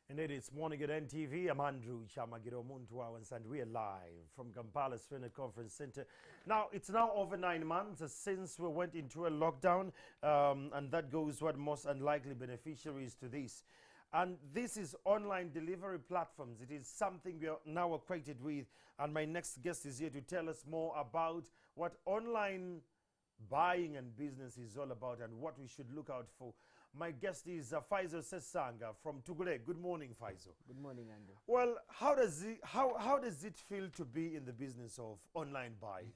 Indeed, it's morning at NTV. I'm Andrew Chamagiro Muntuawans, and we are live from Kampala's Finland Conference Center. Now, it's now over 9 months since we went into a lockdown, and that goes what most unlikely beneficiaries to this. And this is online delivery platforms. It is something we are now acquainted with, and my next guest is here to tell us more about what online buying and business is all about and what we should look out for. My guest is Faisal Ssesanga from Tugule. Good morning, Faisal. Good morning, Andrew. Well, how does it feel to be in the business of online buying?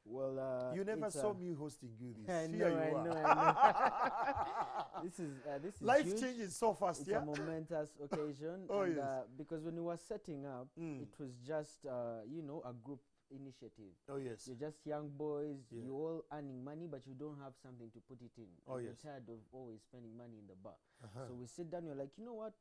Well, you never saw me hosting you this. I Here know, you I are. know. This is Life huge. changes so fast. It's Yeah. a momentous occasion. Oh, and, yes. Because when we were setting up, it was just a group initiative. Oh yes. You're just young boys. Yeah. You're all earning money, but you don't have something to put it in. Oh, and yes. You're tired of always spending money in the bar. Uh-huh. So we sit down. You're like, you know what?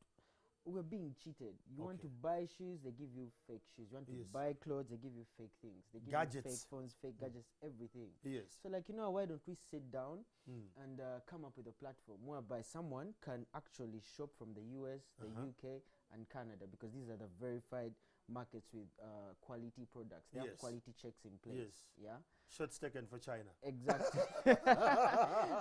We're being cheated. You want to Okay. buy shoes, they give you fake shoes. You want to Yes. buy clothes, they give you fake things. They give you Gadgets. fake phones, fake gadgets, everything. Yes. So like, you know, why don't we sit down Mm. and come up with a platform whereby someone can actually shop from the US, the UK, and Canada, because these are the verified markets with quality products. They have Yes. quality checks in place. Yes. Yeah. Shots taken for China. Exactly.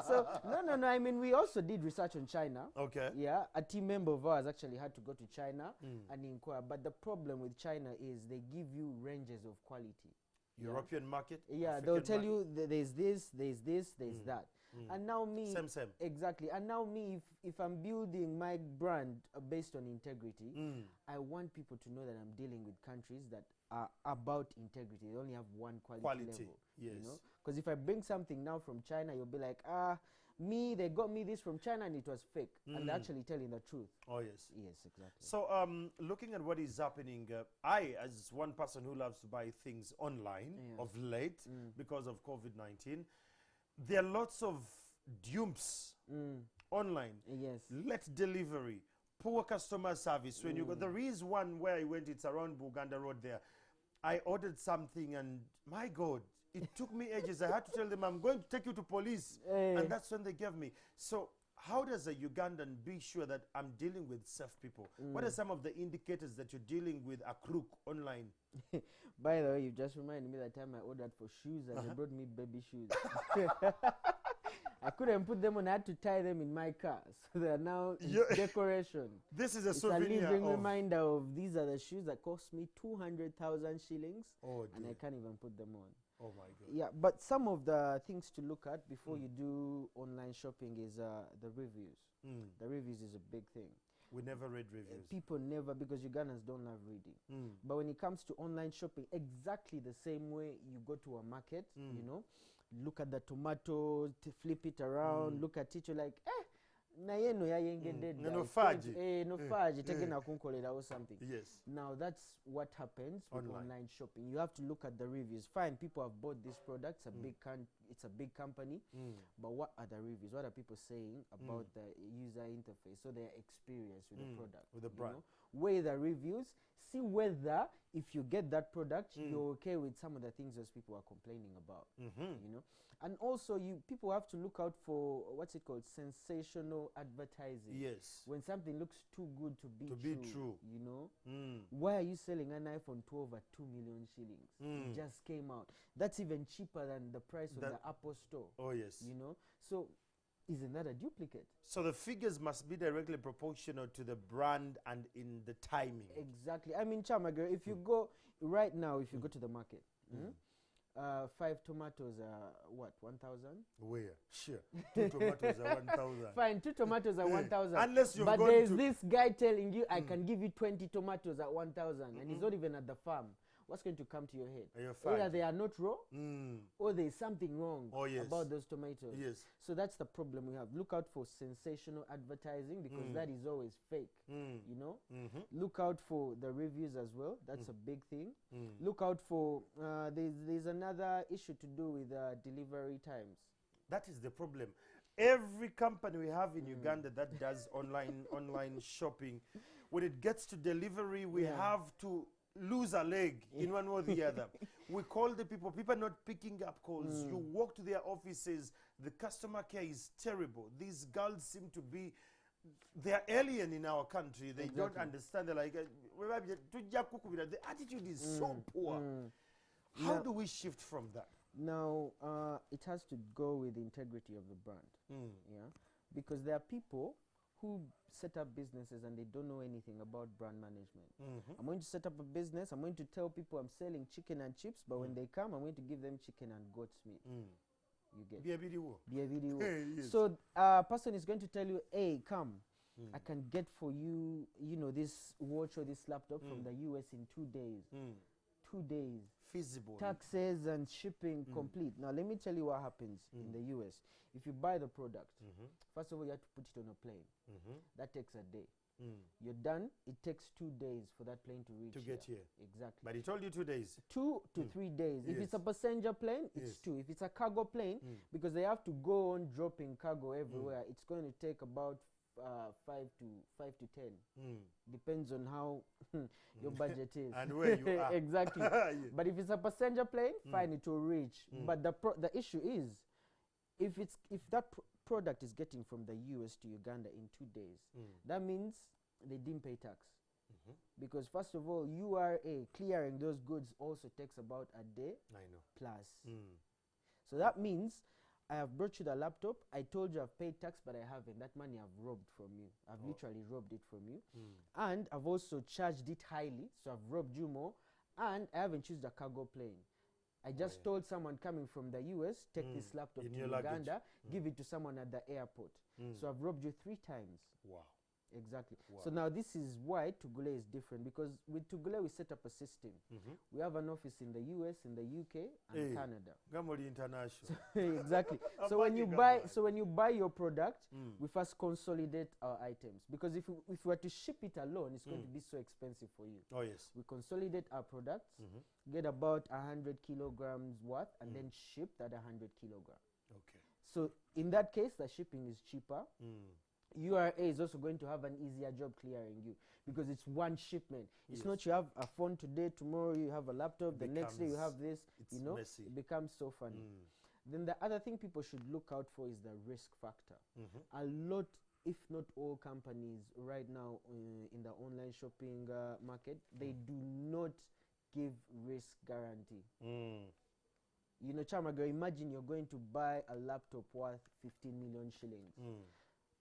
So no. I mean, we also did research on China. Okay. Yeah, a team member of ours actually had to go to China Mm. and inquire. But the problem with China is they give you ranges of quality. European market. Yeah, African they'll tell market. you there's this, there's that. Mm. And now me, Same. exactly. And now me, if I'm building my brand based on integrity, Mm. I want people to know that I'm dealing with countries that are about integrity. They only have one quality level. Yes. You know, because if I bring something now from China, you'll be like, they got me this from China and it was fake, and they're actually telling the truth. Oh yes. Yes, exactly. So, looking at what is happening, I, as one person who loves to buy things online Yeah. of late because of COVID-19, there are lots of dupes online. Yes. Late delivery, poor customer service. When you go, there is one where I went, it's around Uganda Road there. I ordered something and my God, it took me ages. I had to tell them, I'm going to take you to police. And that's when they gave me. So how does a Ugandan be sure that I'm dealing with safe people? What are some of the indicators that you're dealing with a crook online? By the way, you just reminded me that time I ordered for shoes and they brought me baby shoes. I couldn't put them on. I had to tie them in my car. So they are now decoration. This is a It's souvenir. a living reminder of these are the shoes that cost me 200,000 shillings. Oh, and I dear. can't even put them on. Oh my God. Yeah, but some of the things to look at before you do online shopping is the reviews. The reviews is a big thing. We never read reviews. People never, because Ugandans don't love reading. But when it comes to online shopping, exactly the same way you go to a market, you know, look at the tomatoes, flip it around, look at it, you're like, na yeno ya yengede da, No faji. no faji, tegena kunkolera or something. Yes. Now that's what happens with Online. online shopping. You have to look at the reviews. Fine, people have bought this product. It's a big company. But what are the reviews? What are people saying about the user interface? So their experience with the product. With the you brand. know? Weigh the reviews. See whether if you get that product, you're okay with some of the things those people are complaining about. You know, and also people have to look out for what's it called, sensational advertising. Yes. When something looks too good to be true, you know. Why are you selling an iPhone 12 at 2 million shillings? It just came out. That's even cheaper than the price of the Apple Store. Oh yes. You know, so isn't that a duplicate? So the figures must be directly proportional to the brand and in the timing. Exactly. I mean, Chamager, if you go right now, if you go to the market, 5 tomatoes are what, 1,000? Where? Sure. 2 tomatoes are 1,000. Fine, 2 tomatoes are 1,000. Unless you've but gone there's to this guy telling you, I can give you 20 tomatoes at 1,000, and he's not even at the farm. What's going to come to your head? You're Either fine. they are not raw, or there's something wrong Oh, yes. about those tomatoes. Yes. So that's the problem we have. Look out for sensational advertising, because that is always fake. You know. Look out for the reviews as well. That's a big thing. Look out for there's another issue to do with delivery times. That is the problem. Every company we have in Uganda that does online shopping, when it gets to delivery, we have to lose a leg in one way or the other. We call the people are not picking up calls. You walk to their offices, the customer care is terrible. These girls seem to be they are alien in our country. They don't Exactly. understand. They're like, the attitude is so poor. How Now- do we shift from that? Now, it has to go with the integrity of the brand. Yeah, because there are people who set up businesses and they don't know anything about brand management. I'm going to set up a business. I'm going to tell people I'm selling chicken and chips, but when they come, I'm going to give them chicken and goat's meat. You get Be a video. be a video. Yes. So a person is going to tell you, hey, come, I can get for you, you know, this watch or this laptop from the US in 2 days. 2 days. Feasible. Taxes and shipping complete. Now let me tell you what happens in the US. If you buy the product, first of all you have to put it on a plane. That takes a day. You're done. It takes 2 days for that plane to reach To get here. Exactly. But he told you 2 days. 2 to 3 days. If Yes. it's a passenger plane, it's Yes. 2. If it's a cargo plane, because they have to go on dropping cargo everywhere, it's going to take about 5 to 10. Depends on how your budget is And where you are. Exactly. Yeah. But if it's a passenger plane, fine, it will reach. But the issue is, if that product is getting from the US to Uganda in 2 days, that means they didn't pay tax. Because first of all, URA clearing those goods also takes about a day I know. plus. So that means I have brought you the laptop. I told you I've paid tax, but I haven't. That money I've robbed from you. I've literally robbed it from you. And I've also charged it highly, so I've robbed you more. And I haven't used a cargo plane. I just told someone coming from the US, take this laptop In to your luggage. Uganda, give it to someone at the airport. So I've robbed you 3 times. Wow. Exactly. Wow. So now this is why Tugule is different, because with Tugule we set up a system. We have an office in the US, in the UK, and Hey. Canada. Gamoli International. Exactly. I'm So when you backing buy, up, man. so when you buy your product, we first consolidate our items, because if we were to ship it alone, it's going to be so expensive for you. Oh, yes. We consolidate our products, get about 100 kilograms worth, and then ship that 100 kilograms. Okay. So in that case, the shipping is cheaper. URA is also going to have an easier job clearing you, because it's one shipment. It's Yes. not you have a phone today, tomorrow you have a laptop, the next day you have this. It's You know, messy. it becomes so funny. Then the other thing people should look out for is the risk factor. A lot, if not all companies right now in the online shopping market, they do not give risk guarantee. You know, Chamago, imagine you're going to buy a laptop worth 15 million shillings.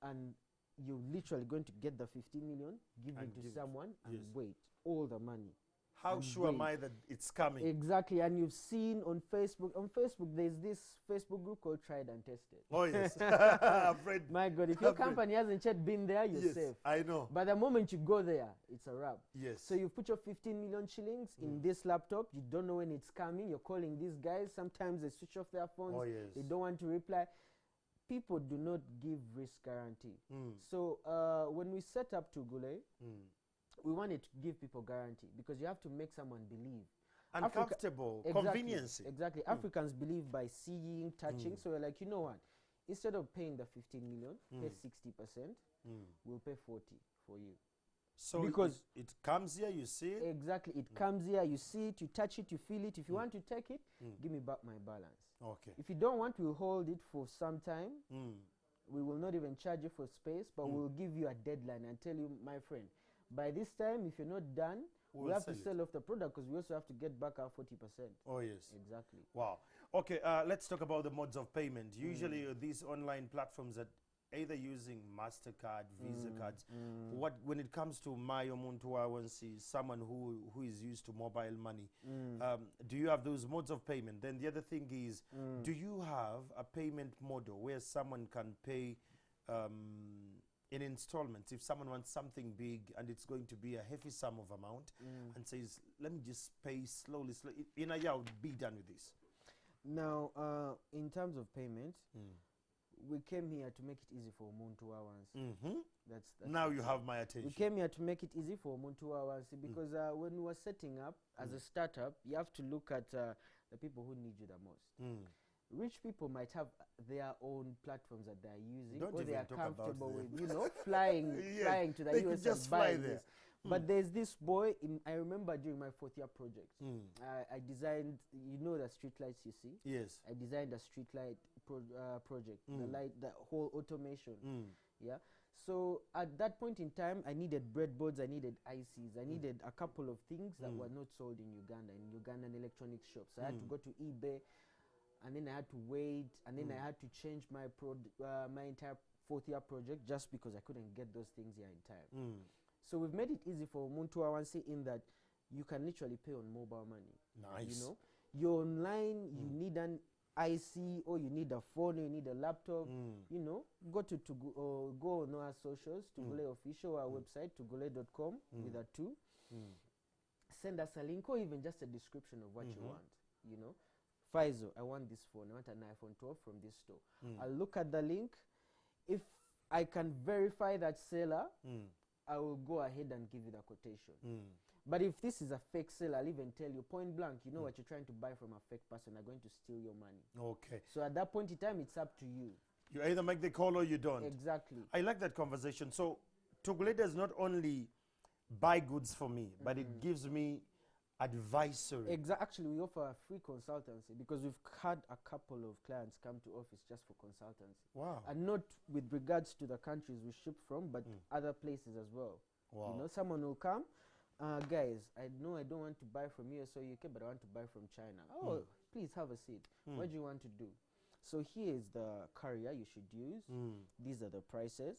And you're literally going to get the 15 million, give And it to give it- someone, and yes. wait all the money. How And sure am wait. I that it's coming? Exactly. And you've seen on Facebook, there's this Facebook group called Tried and Tested. Oh, yes. I've read. My God, if your I've read. company hasn't yet been there, you're Yes, safe. I know. But the moment you go there, it's a wrap. Yes. So you put your 15 million shillings in this laptop, you don't know when it's coming, you're calling these guys, sometimes they switch off their phones, Oh, yes. they don't want to reply. People do not give risk guarantee. So when we set up Tugule, we wanted to give people guarantee, because you have to make someone believe. And Africa- comfortable. Exactly, Convenience. Exactly. Africans believe by seeing, touching. So we're like, you know what? Instead of paying the 15 million, pay 60%. We'll pay 40 for you. So Because- it comes here, you see it. Exactly. It comes here, you see it, you touch it, you feel it. If you want to take it, give me back my balance. Okay. If you don't want, we'll hold it for some time. We will not even charge you for space, but we'll give you a deadline and tell you, my friend, by this time, if you're not done, we We'll have to sell it. sell off the product, because we also have to get back our 40%. Oh, yes. Exactly. Wow. Okay, let's talk about the modes of payment. Usually these online platforms are either using MasterCard, Visa cards. When it comes to Mayo Muntuawansi, someone who is used to mobile money, do you have those modes of payment? Then the other thing is, do you have a payment model where someone can pay in installments? If someone wants something big and it's going to be a heavy sum of amount and says, let me just pay slowly, in a year I'll be done with this. Now, in terms of payment, we came here to make it easy for Muntu Awansi. That's Now it. you have my We attention. came here to make it easy for Muntu Awansi, because when we were setting up as a startup, you have to look at the people who need you the most. Rich people might have their own platforms that they're using, Don't or they even are talk about comfortable them. with, you know, flying to the they could US just and fly buying there. this. But there's this boy, I remember during my 4th year project, I designed, you know, the street lights you see? Yes. I designed a street light project, the whole automation. Yeah. So at that point in time, I needed breadboards, I needed ICs, I needed a couple of things that were not sold in Uganda, in Ugandan electronics shops. So I had to go to eBay, and then I had to wait, and then I had to change my my entire fourth year project just because I couldn't get those things here in time. So we've made it easy for Muntu Awansi in that you can literally pay on mobile money. Nice. You know, you're online, you need an IC, or you need a phone, or you need a laptop. You know, go go on our socials, Tugule Official, our website, tugule.com with a 2. Send us a link or even just a description of what you want. You know, Faisal, I want this phone. I want an iPhone 12 from this store. I'll look at the link. If I can verify that seller, I will go ahead and give you the quotation. But if this is a fake seller, I'll even tell you point blank, you know what you're trying to buy from a fake person, they're going to steal your money. Okay. So at that point in time, it's up to you. You either make the call or you don't. Exactly. I like that conversation. So Tugule does not only buy goods for me, but it gives me advisory. Actually, we offer a free consultancy because we've had a couple of clients come to office just for consultancy. Wow. And not with regards to the countries we ship from, but other places as well. Wow. You know, someone will come, guys, I know I don't want to buy from US or UK, but I want to buy from China. Oh, please have a seat. What do you want to do? So here is the carrier you should use. These are the prices.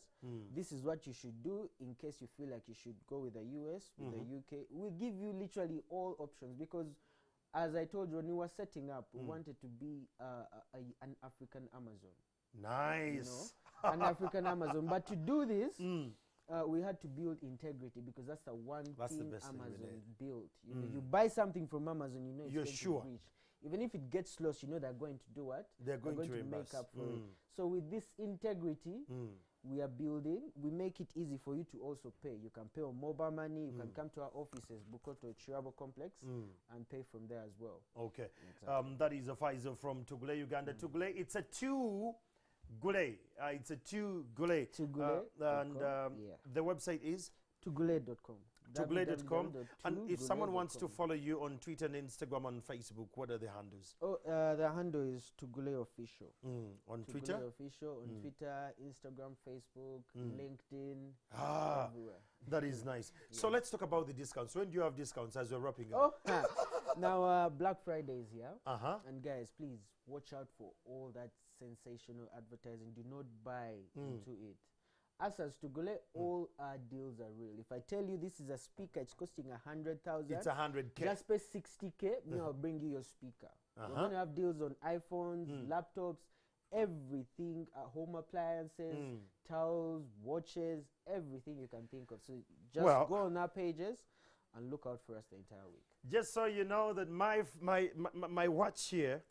This is what you should do in case you feel like you should go with the US, with the UK. We give you literally all options because, as I told you, when we were setting up, we wanted to be an African Amazon. Nice. You know? An African Amazon. But to do this, we had to build integrity because that's the one thing Amazon built. You know, you buy something from Amazon, you know it's going to reach. Even if it gets lost, you know they're going to do what? They're going to make up for it. So with this integrity, we are building. We make it easy for you to also pay. You can pay on mobile money. You can come to our offices, Bukoto Chirabo Complex, and pay from there as well. Okay. Exactly. That is a Faisal from Tugule, Uganda. Tugule, it's a two Gule. It's a two Gule. And the website is? Tugule.com. Tugule.com. And if someone wants to follow you on Twitter and Instagram and Facebook, what are the handles? Oh, the handle is Tugule Official. On Tugule Twitter? Official on Twitter, Instagram, Facebook, LinkedIn, everywhere. That is nice. So let's talk about the discounts. When do you have discounts as we're wrapping up? Now Black Friday is here. And guys, please watch out for all that sensational advertising. Do not buy into it. As Tugule, all our deals are real. If I tell you this is a speaker, it's costing 100,000. It's 100K. Just pay 60K. Me, I'll bring you your speaker. We're going to have deals on iPhones, laptops, everything, home appliances, towels, watches, everything you can think of. So just go on our pages and look out for us the entire week. Just so you know that my watch here,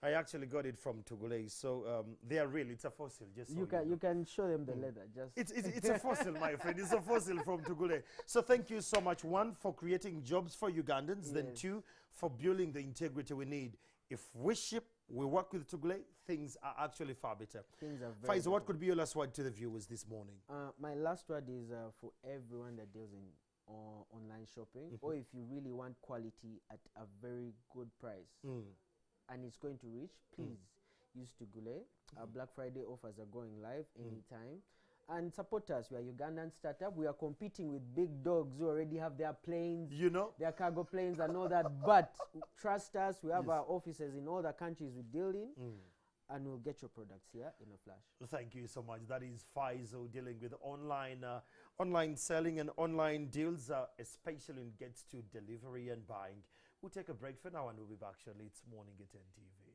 I actually got it from Tugule, so they are real. It's a fossil. Just so you can show them the leather. Just it's a fossil, my friend. It's a fossil from Tugule. So thank you so much. One, for creating jobs for Ugandans. Then two, for building the integrity we need. If we ship, we work with Tugule, things are actually far better. Things are very Faisal, what could be your last word to the viewers this morning? My last word is for everyone that deals in online shopping, or if you really want quality at a very good price and it's going to reach, please use Tugule. Our Black Friday offers are going live anytime. And support us. We are Ugandan startup. We are competing with big dogs who already have their planes, you know, their cargo planes and all that. But trust us, we have our offices in all the countries we deal in. And we'll get your products here in a flash. Thank you so much. That is Faisal dealing with online selling and online deals, especially when it gets to delivery and buying. We'll take a break for now and we'll be back shortly. It's Morning at NTV.